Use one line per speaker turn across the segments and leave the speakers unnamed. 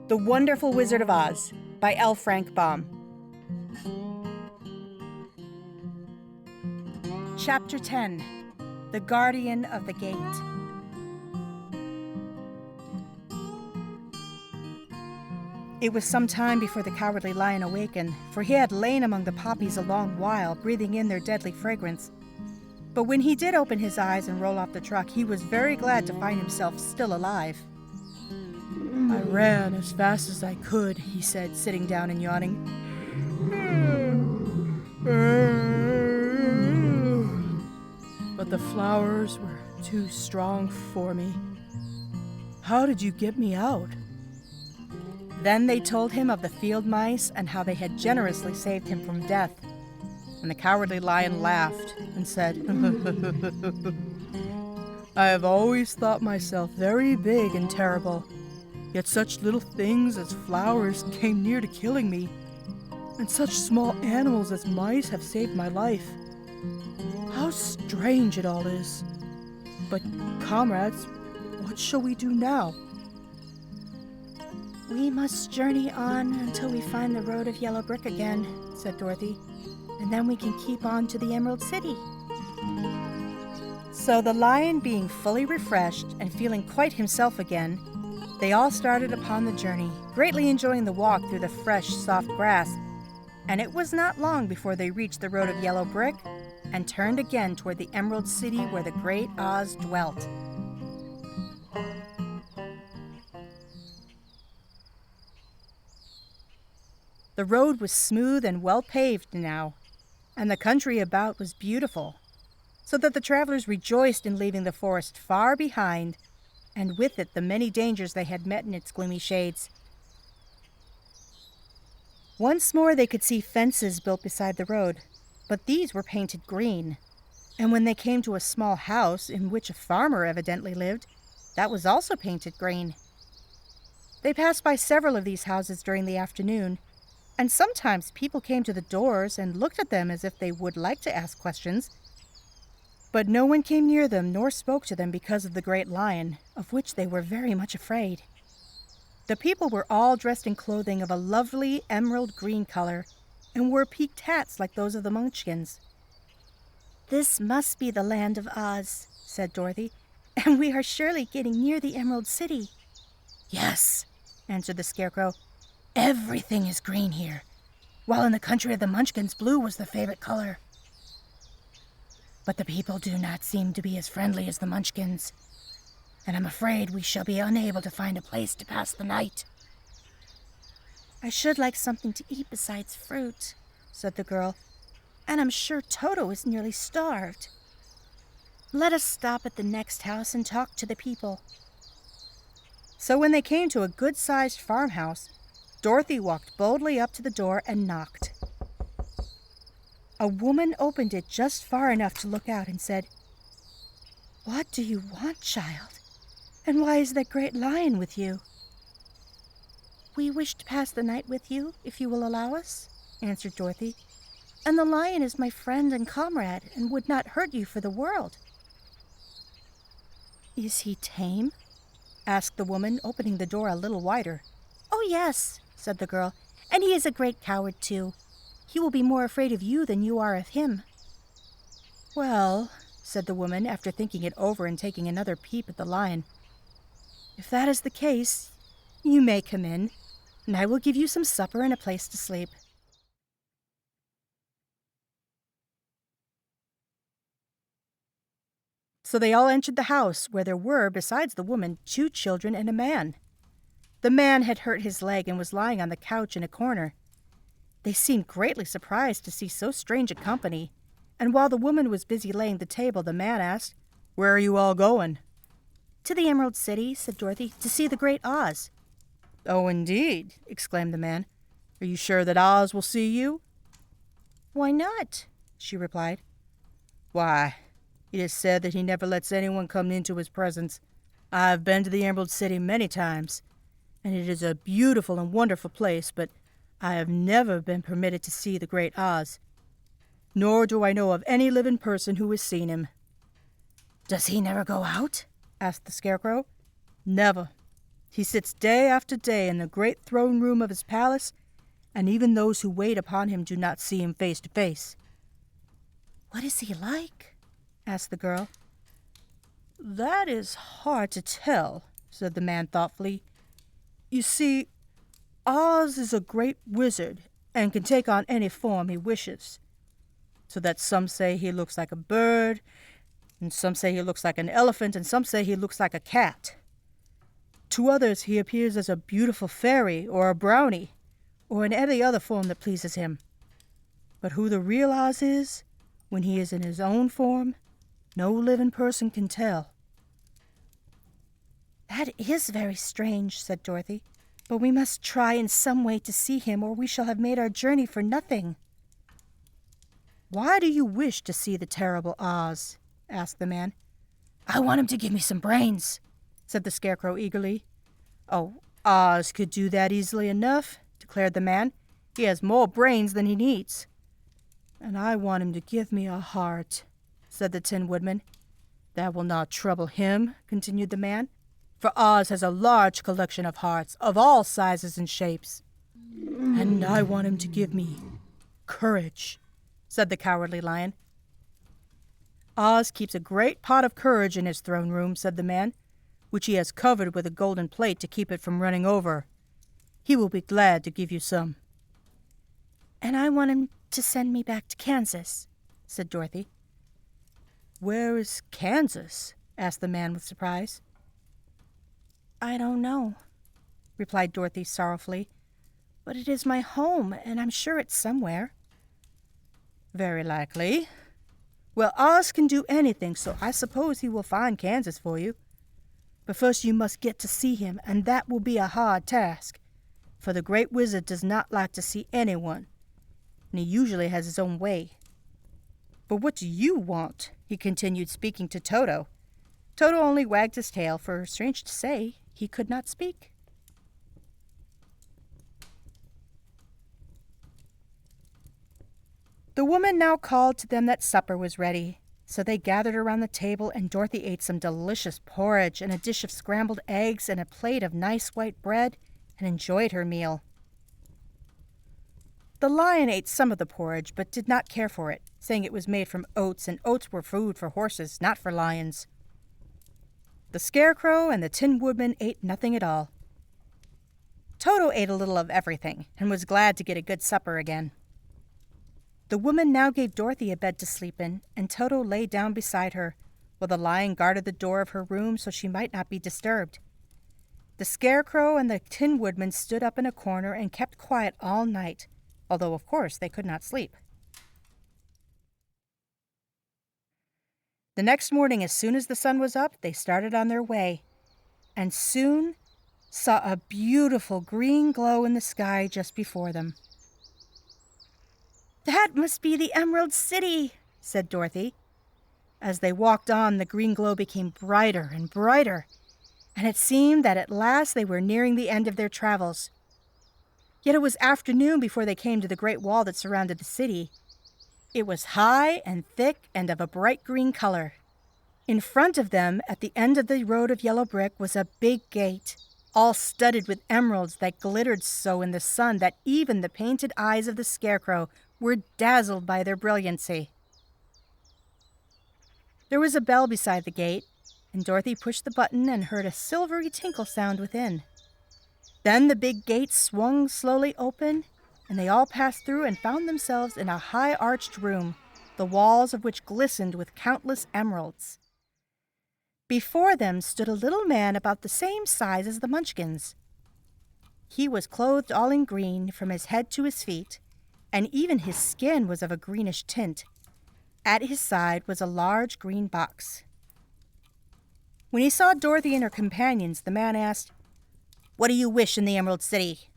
The Wonderful Wizard of Oz by L. Frank Baum. Chapter 10. The Guardian of the Gate. It was some time before the Cowardly Lion awakened, for he had lain among the poppies a long while, breathing in their deadly fragrance. But when he did open his eyes and roll off the truck, he was very glad to find himself still alive. "I ran as fast as I could," he said, sitting down and yawning. "But the flowers were too strong for me. How did you get me out?" Then they told him of the field mice and how they had generously saved him from death. And the Cowardly Lion laughed and said, "I have always thought myself very big and terrible, yet such little things as flowers came near to killing me, and such small animals as mice have saved my life. How strange it all is. But, comrades, what shall we do now?" "We must journey on until we find the road of yellow brick again," said Dorothy, "and then we can keep on to the Emerald City." So the lion, being fully refreshed and feeling quite himself again, they all started upon the journey, greatly enjoying the walk through the fresh, soft grass, and it was not long before they reached the road of yellow brick and turned again toward the Emerald City where the great Oz dwelt. The road was smooth and well paved now, and the country about was beautiful, so that the travelers rejoiced in leaving the forest far behind, and with it the many dangers they had met in its gloomy shades. Once more they could see fences built beside the road, but these were painted green, and when they came to a small house in which a farmer evidently lived, that was also painted green. They passed by several of these houses during the afternoon, and sometimes people came to the doors and looked at them as if they would like to ask questions. But no one came near them nor spoke to them because of the great lion, of which they were very much afraid. The people were all dressed in clothing of a lovely emerald green color and wore peaked hats like those of the Munchkins. "This must be the land of Oz," said Dorothy, "and we are surely getting near the Emerald City." "Yes," answered the Scarecrow. "Everything is green here, while in the country of the Munchkins, blue was the favorite color. But the people do not seem to be as friendly as the Munchkins, and I'm afraid we shall be unable to find a place to pass the night." "I should like something to eat besides fruit," said the girl, "and I'm sure Toto is nearly starved. Let us stop at the next house and talk to the people." So when they came to a good-sized farmhouse, Dorothy walked boldly up to the door and knocked. A woman opened it just far enough to look out and said, "What do you want, child? And why is that great lion with you?" "We wish to pass the night with you, if you will allow us," answered Dorothy. "And the lion is my friend and comrade, and would not hurt you for the world." "Is he tame?" asked the woman, opening the door a little wider. "Oh, yes," said the girl, "and he is a great coward, too. He will be more afraid of you than you are of him." "Well," said the woman, after thinking it over and taking another peep at the lion, "if that is the case, you may come in, and I will give you some supper and a place to sleep." So they all entered the house, where there were, besides the woman, 2 children and a man. The man had hurt his leg and was lying on the couch in a corner. They seemed greatly surprised to see so strange a company, and while the woman was busy laying the table, the man asked, "Where are you all going?" "To the Emerald City," said Dorothy, "to see the great Oz." "Oh, indeed," exclaimed the man. "Are you sure that Oz will see you?" "Why not?" she replied. "Why, it is said that he never lets anyone come into his presence. I have been to the Emerald City many times, and it is a beautiful and wonderful place, but I have never been permitted to see the great Oz. Nor do I know of any living person who has seen him." "Does he never go out?" asked the Scarecrow. "Never. He sits day after day in the great throne room of his palace, and even those who wait upon him do not see him face to face." "What is he like?" asked the girl. "That is hard to tell," said the man thoughtfully. "You see, Oz is a great wizard and can take on any form he wishes, so that some say he looks like a bird, and some say he looks like an elephant, and some say he looks like a cat. To others he appears as a beautiful fairy or a brownie, or in any other form that pleases him. But who the real Oz is, when he is in his own form, no living person can tell." "That is very strange," said Dorothy. "But we must try in some way to see him, or we shall have made our journey for nothing." "Why do you wish to see the terrible Oz?" asked the man. "I want him to give me some brains," said the Scarecrow eagerly. "Oh, Oz could do that easily enough," declared the man. "He has more brains than he needs." "And I want him to give me a heart," said the Tin Woodman. "That will not trouble him," continued the man, "for Oz has a large collection of hearts of all sizes and shapes. And I want him to give me courage," said the Cowardly Lion. "Oz keeps a great pot of courage in his throne room," said the man, "which he has covered with a golden plate to keep it from running over. He will be glad to give you some." "And I want him to send me back to Kansas," said Dorothy. "Where is Kansas?" asked the man with surprise. "I don't know," replied Dorothy sorrowfully, "but it is my home, and I'm sure it's somewhere." "Very likely. Well, Oz can do anything, so I suppose he will find Kansas for you. But first you must get to see him, and that will be a hard task, for the Great Wizard does not like to see anyone, and he usually has his own way. But what do you want?" he continued, speaking to Toto. Toto only wagged his tail, for, strange to say, he could not speak. The woman now called to them that supper was ready, so they gathered around the table, and Dorothy ate some delicious porridge and a dish of scrambled eggs and a plate of nice white bread, and enjoyed her meal. The lion ate some of the porridge, but did not care for it, saying it was made from oats, and oats were food for horses, not for lions. The Scarecrow and the Tin Woodman ate nothing at all. Toto ate a little of everything, and was glad to get a good supper again. The woman now gave Dorothy a bed to sleep in, and Toto lay down beside her, while the lion guarded the door of her room so she might not be disturbed. The Scarecrow and the Tin Woodman stood up in a corner and kept quiet all night, although of course they could not sleep. The next morning, as soon as the sun was up, they started on their way, and soon saw a beautiful green glow in the sky just before them. "That must be the Emerald City," said Dorothy. As they walked on, the green glow became brighter and brighter, and it seemed that at last they were nearing the end of their travels. Yet it was afternoon before they came to the great wall that surrounded the city. It was high and thick and of a bright green color. In front of them, at the end of the road of yellow brick, was a big gate, all studded with emeralds that glittered so in the sun that even the painted eyes of the Scarecrow were dazzled by their brilliancy. There was a bell beside the gate, and Dorothy pushed the button and heard a silvery tinkle sound within. Then the big gate swung slowly open, and they all passed through and found themselves in a high-arched room, the walls of which glistened with countless emeralds. Before them stood a little man about the same size as the Munchkins. He was clothed all in green from his head to his feet, and even his skin was of a greenish tint. At his side was a large green box. When he saw Dorothy and her companions, the man asked, "What do you wish in the Emerald City?"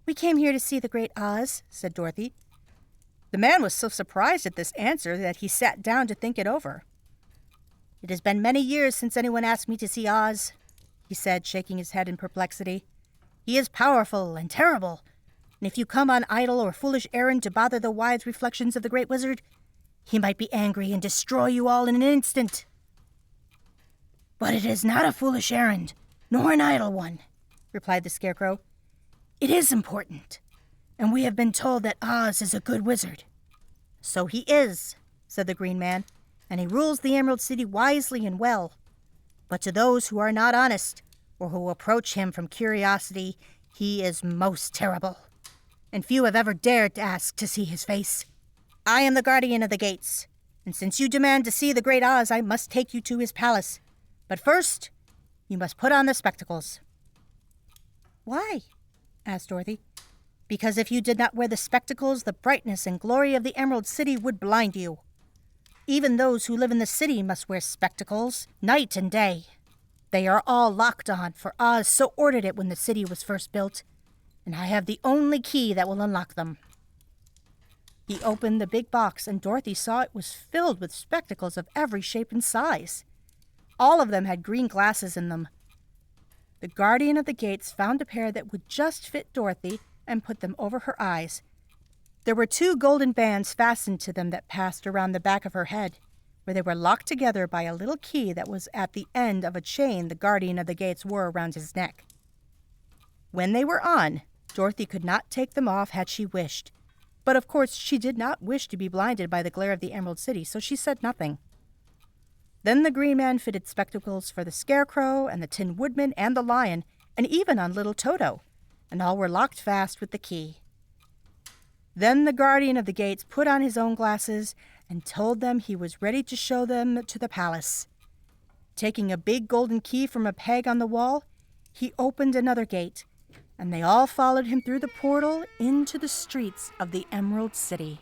"We came here to see the great Oz," said Dorothy. The man was so surprised at this answer that he sat down to think it over. "It has been many years since anyone asked me to see Oz," he said, shaking his head in perplexity. "He is powerful and terrible, and if you come on idle or foolish errand to bother the wise reflections of the Great Wizard, he might be angry and destroy you all in an instant." "But it is not a foolish errand," "Nor an idle one," replied the Scarecrow. "It is important, and we have been told that Oz is a good wizard." "So he is," said the Green Man, "and he rules the Emerald City wisely and well. But to those who are not honest, or who approach him from curiosity, he is most terrible, and few have ever dared to ask to see his face. I am the guardian of the gates, and since you demand to see the great Oz, I must take you to his palace. But first, you must put on the spectacles." "Why?" asked Dorothy. "Because if you did not wear the spectacles, the brightness and glory of the Emerald City would blind you. Even those who live in the city must wear spectacles, night and day. They are all locked on, for Oz so ordered it when the city was first built, and I have the only key that will unlock them." He opened the big box, and Dorothy saw it was filled with spectacles of every shape and size. All of them had green glasses in them. The guardian of the gates found a pair that would just fit Dorothy and put them over her eyes. There were 2 golden bands fastened to them that passed around the back of her head, where they were locked together by a little key that was at the end of a chain the guardian of the gates wore around his neck. When they were on, Dorothy could not take them off had she wished. But of course she did not wish to be blinded by the glare of the Emerald City, so she said nothing. Then the Green Man fitted spectacles for the Scarecrow and the Tin Woodman and the Lion, and even on little Toto, and all were locked fast with the key. Then the guardian of the gates put on his own glasses and told them he was ready to show them to the palace. Taking a big golden key from a peg on the wall, he opened another gate, and they all followed him through the portal into the streets of the Emerald City.